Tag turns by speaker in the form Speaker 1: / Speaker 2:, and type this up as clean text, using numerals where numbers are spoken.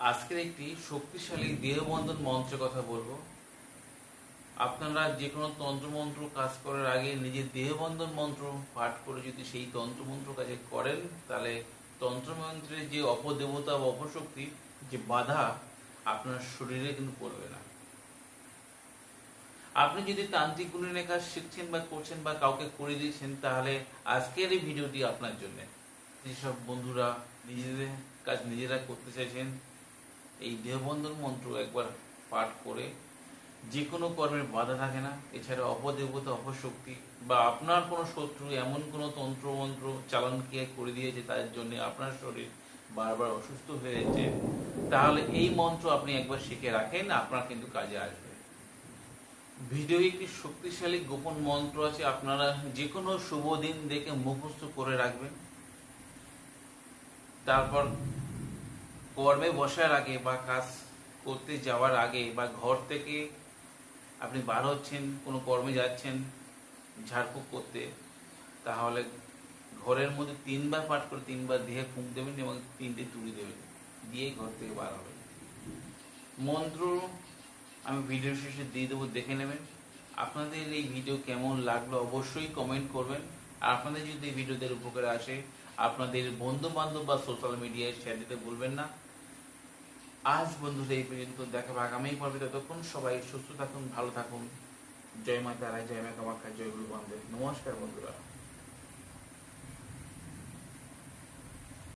Speaker 1: আজকের একটি শক্তিশালী দেহবন্ধন মন্ত্রের কথা বলবো। আপনারা যে কোনো তন্ত্রমন্ত্র কাজ করার আগে নিজের দেহবন্ধন মন্ত্র পাঠ করে যদি সেই তন্ত্রমন্ত্র কাজে করেন, তাহলে তন্ত্রমন্ত্রের যে অপদেবতা বা অপশক্তি যে বাধা আপনার শরীরে কিন্তু পড়বে না। আপনি যদি তান্ত্রিক গুণের কাজ শিখছেন বা করছেন বা কাউকে করে দিয়েছেন, তাহলে আজকের এই ভিডিওটি আপনার জন্য। যেসব বন্ধুরা নিজেদের কাজ নিজেরা করতে চাইছেন, এই দেহবন্ধন মন্ত্র একবার পাঠ করে যে কোনো কর্মের বাধা থাকে না। এছাড়া অপদেবতা অপশক্তি বা আপনার কোনো শত্রু এমন কোনো তন্ত্রমন্ত্র চালানকে করে দিয়েছে, তার জন্য আপনার শরীর বারবার অসুস্থ হয়ে যাচ্ছে, তাহলে এই মন্ত্র আপনি একবার শিখে রাখেন, আপনার কিন্তু কাজে আসবে। ভিডিও একটি শক্তিশালী গোপন মন্ত্র আছে, আপনারা যে কোনো শুভ দিন দেখে মুখস্থ করে রাখবেন। তারপর কর্মে বসার আগে বা কাজ করতে যাওয়ার আগে বা ঘর থেকে আপনি বার হচ্ছেন, কোনো কর্মে যাচ্ছেন ঝাড়ফুঁক করতে, তাহলে ঘরের মধ্যে 3 বার পাঠ করে 3 বার দেহে ফুঁক দেবেন এবং 3টে তুড়ি দেবেন, দিয়ে ঘর থেকে বার হবেন। মন্ত্র আমি ভিডিও শেষে দিয়ে দেবো, দেখে নেবেন। আপনাদের এই ভিডিও কেমন লাগলো অবশ্যই কমেন্ট করবেন। আর আপনাদের যদি এই ভিডিওদের উপকারে আসে, আপনাদের বন্ধু বান্ধব বা সোশ্যাল মিডিয়ায় শেয়ার দিতে ভুলবেন না। আজ বন্ধুরা এই পর্যন্ত, দেখা হবে আগামী পর্বে। ততক্ষণ সবাই সুস্থ থাকুন, ভালো থাকুন। জয় মা তারাই, জয় মা কামাখ্যা, জয় গুরু বামদেব। নমস্কার বন্ধুরা।